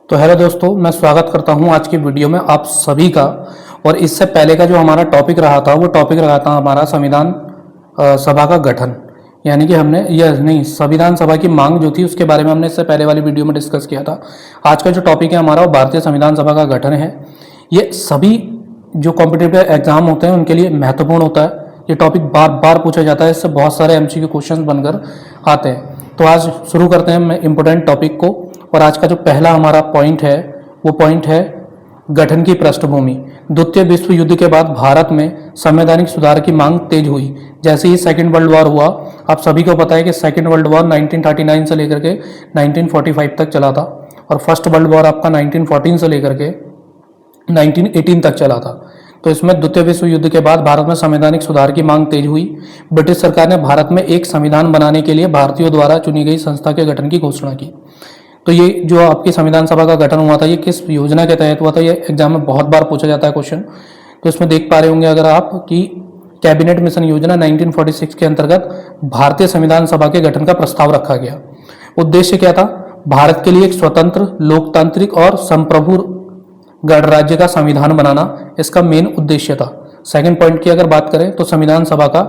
तो हेलो दोस्तों, मैं स्वागत करता हूं आज की वीडियो में आप सभी का। और इससे पहले का जो हमारा टॉपिक रहा था वो टॉपिक रहा था हमारा संविधान सभा का गठन। यानी कि हमने यह नहीं, संविधान सभा की मांग जो थी उसके बारे में हमने इससे पहले वाली वीडियो में डिस्कस किया था। आज का जो टॉपिक है हमारा वो भारतीय संविधान सभा का गठन है। ये सभी जो कॉम्पिटिटिव एग्जाम होते हैं उनके लिए महत्वपूर्ण होता है। ये टॉपिक बार बार पूछा जाता है, इससे बहुत सारे एमसीक्यू क्वेश्चंस बनकर आते हैं। तो आज शुरू करते हैं मैं इम्पोर्टेंट टॉपिक को। और आज का जो पहला हमारा पॉइंट है वो पॉइंट है गठन की पृष्ठभूमि। द्वितीय विश्व युद्ध के बाद भारत में संवैधानिक सुधार की मांग तेज हुई। जैसे ही सेकेंड वर्ल्ड वॉर हुआ, आप सभी को पता है कि सेकेंड वर्ल्ड वॉर 1939 से लेकर के 1945 तक चला था और फर्स्ट वर्ल्ड वॉर आपका 1914 से लेकर के 1918 तक चला था। तो इसमें द्वितीय विश्व युद्ध के बाद भारत में संवैधानिक सुधार की मांग तेज हुई। ब्रिटिश सरकार ने भारत में एक संविधान बनाने के लिए भारतीयों द्वारा चुनी गई संस्था के गठन की घोषणा की। तो ये जो आपकी संविधान सभा का गठन हुआ था ये किस योजना के तहत हुआ था, ये एग्जाम में बहुत बार पूछा जाता है क्वेश्चन। तो इसमें देख पा रहे होंगे अगर आप कि कैबिनेट मिशन योजना 1946 के अंतर्गत भारतीय संविधान सभा के गठन का प्रस्ताव रखा गया। उद्देश्य क्या था? भारत के लिए एक स्वतंत्र, लोकतांत्रिक और संप्रभु गणराज्य का संविधान बनाना इसका मेन उद्देश्य था। सेकंड पॉइंट की अगर बात करें तो संविधान सभा का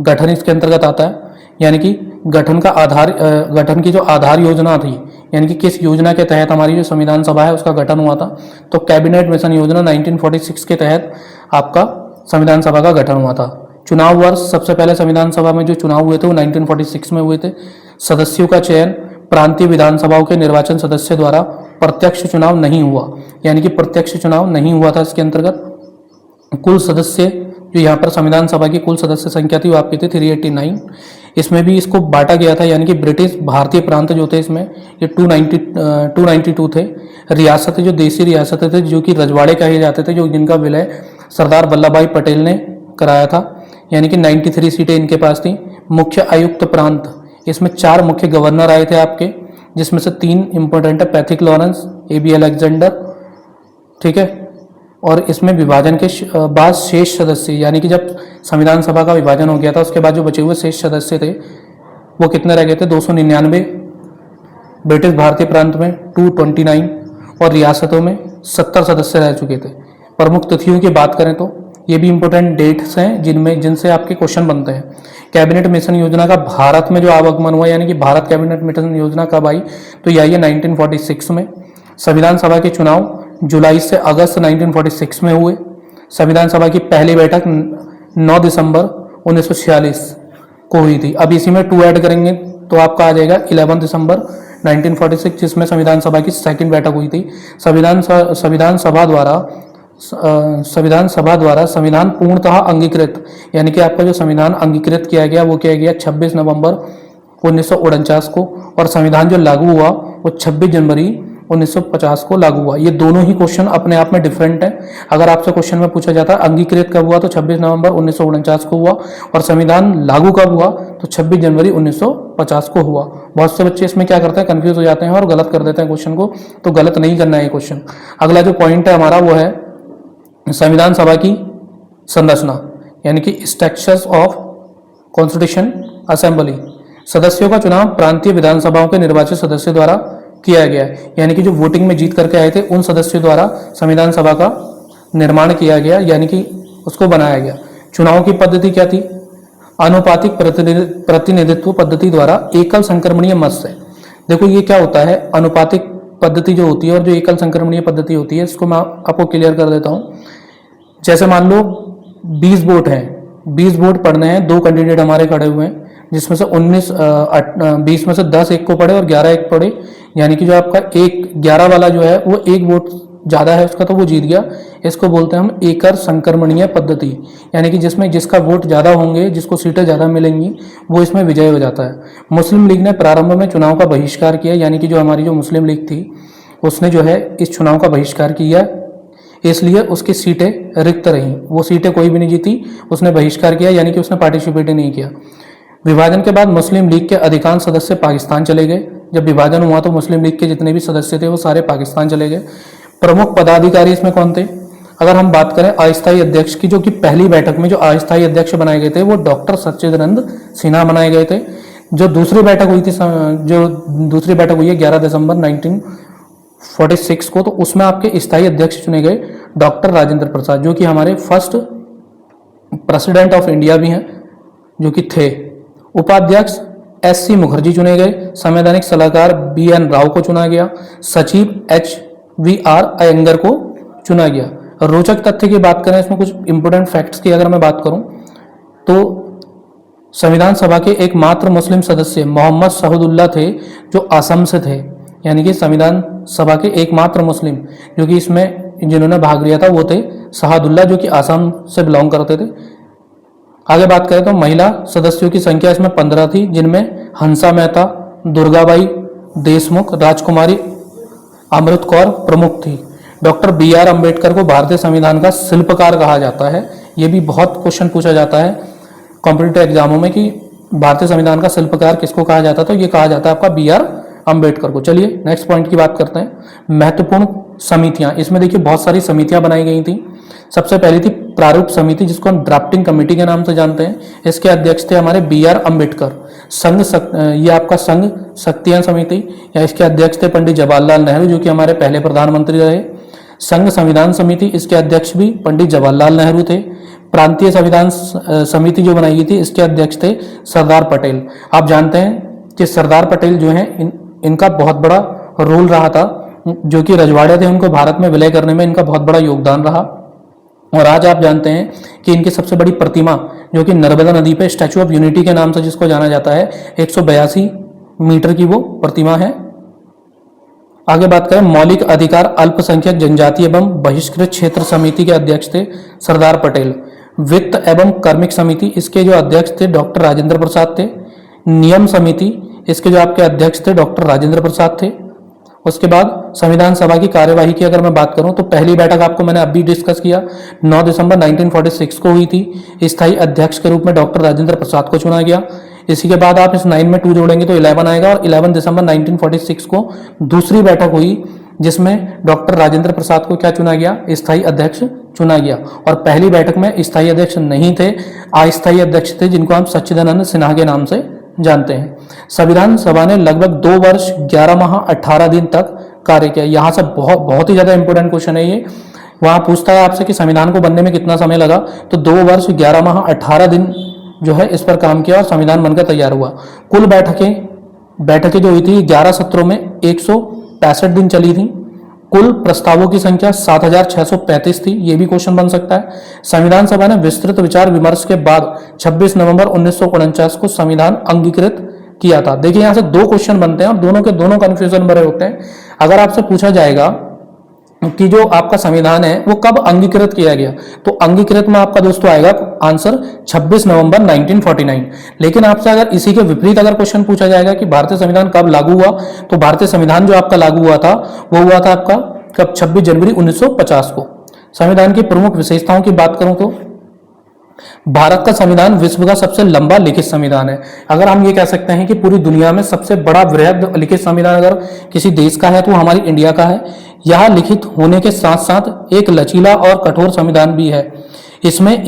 गठन इसके अंतर्गत आता है। यानी कि गठन का आधार, गठन की जो आधार योजना थी, यानी कि किस योजना के तहत हमारी जो संविधान सभा है उसका गठन हुआ था, तो कैबिनेट मिशन योजना 1946 के तहत आपका संविधान सभा का गठन हुआ था। चुनाव वर्ष, सबसे पहले संविधान सभा में जो चुनाव हुए थे वो 1946 में हुए थे। सदस्यों का चयन प्रांतीय विधानसभाओं के निर्वाचन सदस्य द्वारा प्रत्यक्ष चुनाव नहीं हुआ, यानी कि प्रत्यक्ष चुनाव नहीं हुआ था इसके अंतर्गत। कुल सदस्य जो यहाँ पर संविधान सभा की कुल सदस्य संख्या थी वो आपकी थी 389। इसमें भी इसको बांटा गया था, यानी कि ब्रिटिश भारतीय प्रांत जो थे इसमें ये 292 थे। रियासतें, जो देसी रियासतें थे जो कि रजवाड़े कहे जाते थे, जो जिनका विलय सरदार वल्लभ भाई पटेल ने कराया था, यानी कि 93 सीटें इनके पास थी। मुख्य आयुक्त प्रांत, इसमें 4 मुख्य गवर्नर आए थे आपके, जिसमें से 3 इंपॉर्टेंट है, पैथिक लॉरेंस, AB अलेक्जेंडर, ठीक है। और इसमें विभाजन के बाद शेष सदस्य, यानी कि जब संविधान सभा का विभाजन हो गया था उसके बाद जो बचे हुए शेष सदस्य थे वो कितने रह गए थे? 299। ब्रिटिश भारतीय प्रांत में 229 और रियासतों में 70 सदस्य रह चुके थे। प्रमुख तिथियों की बात करें तो ये भी इंपॉर्टेंट डेट्स हैं जिनसे आपके क्वेश्चन बनते हैं। कैबिनेट मिशन योजना का भारत में जो आगमन हुआ, यानी कि भारत कैबिनेट मिशन योजना कब आई, तो यह आई है 1946 में। संविधान सभा के चुनाव जुलाई से अगस्त 1946 में हुए। संविधान सभा की पहली बैठक 9 दिसंबर 1946 को हुई थी। अब इसी में 2 ऐड करेंगे तो आपका आ जाएगा 11 दिसंबर 1946, जिसमें संविधान सभा की सेकंड बैठक हुई थी। संविधान सभा द्वारा संविधान पूर्णतः अंगीकृत, यानी कि आपका जो संविधान अंगीकृत किया गया वो किया गया 26 नवंबर 1949 को, और संविधान जो लागू हुआ वो 26 जनवरी 1950 को लागू हुआ। ये दोनों ही क्वेश्चन अपने आप में डिफरेंट है। अगर आपसे क्वेश्चन में पूछा जाता है अंगीकृत कब हुआ तो 26 नवंबर 1949 को हुआ, और संविधान लागू कब हुआ तो 26 जनवरी 1950 को हुआ। बहुत से बच्चे इसमें क्या करते हैं, कंफ्यूज हो जाते हैं और गलत कर देते हैं क्वेश्चन को, तो गलत नहीं करना है क्वेश्चन। अगला जो पॉइंट है हमारा वो है संविधान सभा की संरचना, यानी कि स्ट्रक्चर्स ऑफ कॉन्स्टिट्यूशन असेंबली। सदस्यों का चुनाव प्रांतीय विधानसभाओं के निर्वाचित सदस्यों द्वारा किया गया, यानी कि जो वोटिंग में जीत करके आए थे उन सदस्यों द्वारा संविधान सभा का निर्माण किया गया, यानी कि उसको बनाया गया। चुनाव की पद्धति क्या थी? आनुपातिक प्रतिनिधित्व पद्धति द्वारा एकल संक्रमणीय मत से। देखो ये क्या होता है, अनुपातिक पद्धति जो होती है और जो एकल संक्रमणीय पद्धति होती है, इसको मैं आपको क्लियर कर देता हूँ। जैसे मान लो 20 वोट हैं, 20 वोट पड़ने हैं, 2 कैंडिडेट हमारे खड़े हुए हैं, जिसमें से 20 में से 10 एक को पड़े और 11 एक पड़े, यानी कि जो आपका 11 वाला जो है वो 1 वोट ज़्यादा है उसका, तो वो जीत गया। इसको बोलते हैं हम एकल संक्रमणीय पद्धति, यानी कि जिसमें जिसका वोट ज़्यादा होंगे, जिसको सीटें ज़्यादा मिलेंगी, वो इसमें विजय हो जाता है। मुस्लिम लीग ने प्रारंभ में चुनाव का बहिष्कार किया, यानी कि जो हमारी जो मुस्लिम लीग थी उसने जो है इस चुनाव का बहिष्कार किया, इसलिए उसकी सीटें रिक्त रहीं। वो सीटें कोई भी नहीं जीती, उसने बहिष्कार किया, यानी कि उसने पार्टिसिपेट ही नहीं किया। विभाजन के बाद मुस्लिम लीग के अधिकांश सदस्य पाकिस्तान चले गए। जब विभाजन हुआ तो मुस्लिम लीग के जितने भी सदस्य थे वो सारे पाकिस्तान चले गए। प्रमुख पदाधिकारी इसमें कौन थे? अगर हम बात करें अस्थायी अध्यक्ष की, जो कि पहली बैठक में जो अस्थायी अध्यक्ष बनाए गए थे वो डॉक्टर सच्चिदानंद सिन्हा बनाए गए थे। जो दूसरी बैठक हुई थी, जो दूसरी बैठक हुई है 11 दिसंबर 1946 को, तो उसमें आपके स्थायी अध्यक्ष चुने गए डॉक्टर राजेंद्र प्रसाद, जो कि हमारे फर्स्ट प्रेसिडेंट ऑफ इंडिया भी हैं, जो कि थे। उपाध्यक्ष एस.सी. मुखर्जी चुने गए। संवैधानिक सलाहकार बी.एन. राव को चुना गया। सचिव H.V.R. अयंगर को चुना गया। रोचक तथ्य की बात करें, इसमें कुछ इंपोर्टेंट फैक्ट्स की अगर मैं बात करूं तो संविधान सभा के एकमात्र मुस्लिम सदस्य मोहम्मद शहदुल्ला थे, जो असम से थे। यानी कि संविधान सभा के एकमात्र मुस्लिम जो कि इसमें जिन्होंने भाग लिया था वो थे शहदुल्ला, जो कि असम से बिलोंग करते थे। आगे बात करें तो महिला सदस्यों की संख्या इसमें 15 थी, जिनमें हंसा मेहता, दुर्गाबाई देशमुख, राजकुमारी अमृत कौर प्रमुख थी। Doctor B R. अम्बेडकर को भारतीय संविधान का शिल्पकार कहा जाता है। ये भी बहुत क्वेश्चन पूछा जाता है कॉम्पिटिटिव एग्जामों में कि भारतीय संविधान का शिल्पकार किसको कहा जाता है, तो ये कहा जाता है आपका बी.आर. अम्बेडकर को। चलिए नेक्स्ट पॉइंट की बात करते हैं। महत्वपूर्ण समितियां, इसमें देखिए बहुत सारी समितियां बनाई गई थी। सबसे पहली थी प्रारूप समिति, जिसको हम ड्राफ्टिंग कमेटी के नाम से जानते हैं। इसके अध्यक्ष थे हमारे बी.आर. अम्बेडकर। ये आपका संघ शक्तियां समिति, या इसके अध्यक्ष थे पंडित जवाहरलाल नेहरू, जो कि हमारे पहले प्रधानमंत्री रहे। संघ संविधान समिति, इसके अध्यक्ष भी पंडित जवाहरलाल नेहरू थे। प्रांतीय संविधान समिति जो बनाई गई थी, इसके अध्यक्ष थे सरदार पटेल। आप जानते हैं कि सरदार पटेल जो हैं इनका बहुत बड़ा रोल रहा था, जो कि रजवाड़े थे उनको भारत में विलय करने में इनका बहुत बड़ा योगदान रहा। और आज आप जानते हैं कि इनकी सबसे बड़ी प्रतिमा जो कि नर्मदा नदी पे स्टैचू ऑफ यूनिटी के नाम से जिसको जाना जाता है, 182 मीटर की वो प्रतिमा है। आगे बात करें, मौलिक अधिकार अल्पसंख्यक जनजाति एवं बहिष्कृत क्षेत्र समिति के अध्यक्ष थे सरदार पटेल। वित्त एवं कार्मिक समिति, इसके जो अध्यक्ष थे डॉक्टर राजेंद्र प्रसाद थे। नियम समिति, इसके जो आपके अध्यक्ष थे डॉक्टर राजेंद्र प्रसाद थे। उसके बाद संविधान सभा की कार्यवाही की अगर मैं बात करूं तो पहली बैठक आपको मैंने अभी डिस्कस किया 9 दिसंबर 1946 को हुई थी। स्थायी अध्यक्ष के रूप में डॉक्टर राजेंद्र प्रसाद को चुना गया। इसी के बाद आप इस 9 में 2 जोड़ेंगे तो 11 आएगा, और 11 दिसंबर 1946 को दूसरी बैठक हुई, जिसमें डॉक्टर राजेंद्र प्रसाद को क्या चुना गया, स्थायी अध्यक्ष चुना गया। और पहली बैठक में स्थायी अध्यक्ष नहीं थे, अस्थायी अध्यक्ष थे, जिनको हम सच्चिदानंद सिन्हा के नाम से जानते हैं। संविधान सभा ने लगभग 2 वर्ष 11 माह 18 दिन तक कार्य किया। यहाँ से बहुत ही ज्यादा इंपॉर्टेंट क्वेश्चन है ये। वहां पूछता है आपसे कि संविधान को बनने में कितना समय लगा, तो 2 वर्ष 11 माह 18 दिन जो है इस पर काम किया और संविधान बनकर तैयार हुआ। कुल बैठकें जो हुई थी 11 सत्रों में 165 दिन चली थी। कुल प्रस्तावों की संख्या 7635 थी, ये भी क्वेश्चन बन सकता है। संविधान सभा ने विस्तृत विचार विमर्श के बाद 26 नवंबर 1949 को संविधान अंगीकृत किया था। देखिए यहां से 2 क्वेश्चन बनते हैं और दोनों के दोनों कंफ्यूजन भरे होते हैं। अगर आपसे पूछा जाएगा कि जो आपका संविधान है वो कब अंगीकृत किया गया, तो अंगीकृत में आपका दोस्तों आएगा आंसर 26 नवंबर 1949। लेकिन आपसे अगर इसी के विपरीत अगर क्वेश्चन पूछा जाएगा कि भारतीय संविधान कब लागू हुआ, तो भारतीय संविधान जो आपका लागू हुआ था वो हुआ था आपका कब, 26 जनवरी 1950 को। संविधान की प्रमुख विशेषताओं की बात करूं तो भारत का संविधान विश्व का सबसे लंबा लिखित संविधान है। अगर हम ये कह सकते हैं कि पूरी दुनिया में सबसे बड़ा वृहद लिखित संविधान अगर किसी देश का है तो हमारी इंडिया का है। यह लिखित होने के साथ साथ एक लचीला और कठोर संविधान भी है। इसमें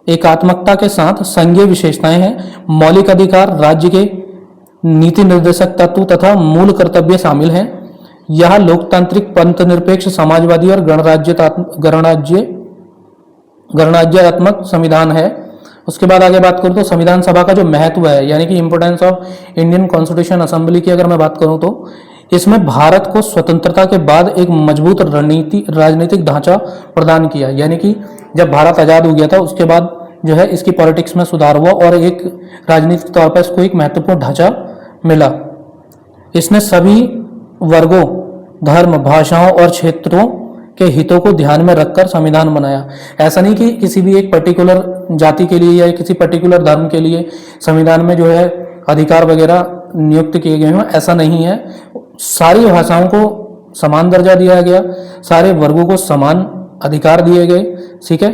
एकात्मकता के साथ संघीय विशेषताएं हैं। मौलिक अधिकार, राज्य के नीति निर्देशक तत्व तथा मूल कर्तव्य शामिल हैं। यह लोकतांत्रिक, पंथ निरपेक्ष, समाजवादी और गणराज्यात्मक संविधान है। उसके बाद आगे बात करूं तो संविधान सभा का जो महत्व है, यानी कि importance of Indian constitution assembly की अगर मैं बात करूं तो इसमें भारत को स्वतंत्रता के बाद एक मजबूत राजनीतिक ढांचा प्रदान किया। यानी कि जब भारत आजाद हो गया था उसके बाद जो है इसकी पॉलिटिक्स में सुधार हुआ और एक राजनीतिक तौर पर इसको एक महत्वपूर्ण ढांचा मिला। इसने सभी वर्गों, धर्म, भाषाओं और क्षेत्रों के हितों को ध्यान में रखकर संविधान बनाया। ऐसा नहीं कि किसी भी एक पर्टिकुलर जाति के लिए या किसी पर्टिकुलर धर्म के लिए संविधान में जो है अधिकार वगैरह नियुक्त किए गए हों, ऐसा नहीं है। सारी भाषाओं को समान दर्जा दिया गया, सारे वर्गों को समान अधिकार दिए गए। ठीक है,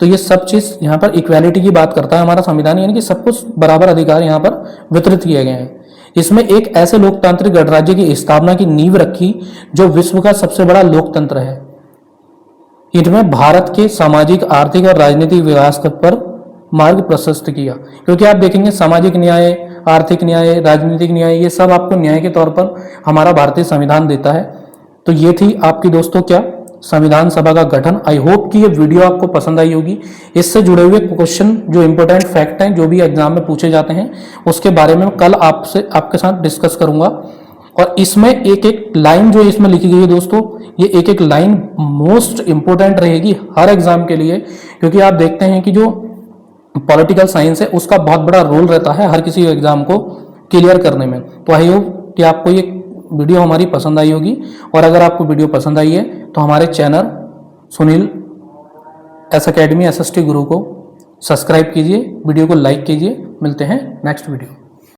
तो ये सब चीज यहाँ पर इक्वालिटी की बात करता है हमारा संविधान, यानी कि सब कुछ बराबर अधिकार यहाँ पर वितरित किए गए हैं। इसमें एक ऐसे लोकतांत्रिक गणराज्य की स्थापना की नींव रखी जो विश्व का सबसे बड़ा लोकतंत्र है। इनमें भारत के सामाजिक, आर्थिक और राजनीतिक विकास पर मार्ग प्रशस्त किया। क्योंकि आप देखेंगे सामाजिक न्याय, आर्थिक न्याय, राजनीतिक न्याय, ये सब आपको न्याय के तौर पर हमारा भारतीय संविधान देता है। तो ये थी आपकी दोस्तों क्या संविधान सभा का गठन। आई होप कि ये वीडियो आपको पसंद आई होगी। इससे जुड़े हुए क्वेश्चन जो इंपॉर्टेंट फैक्ट हैं जो भी एग्जाम में पूछे जाते हैं उसके बारे में कल आपके साथ डिस्कस करूंगा। और इसमें एक एक लाइन जो इसमें लिखी गई है दोस्तों, ये एक एक लाइन मोस्ट इंपॉर्टेंट रहेगी हर एग्जाम के लिए, क्योंकि आप देखते हैं कि जो पॉलिटिकल साइंस है उसका बहुत बड़ा रोल रहता है हर किसी एग्जाम को क्लियर करने में। तो आई होप कि आपको ये वीडियो हमारी पसंद आई होगी। और अगर आपको वीडियो पसंद आई है तो हमारे channel Sunil S academy SST गुरु को सब्सक्राइब कीजिए, वीडियो को लाइक कीजिए। मिलते हैं नेक्स्ट वीडियो।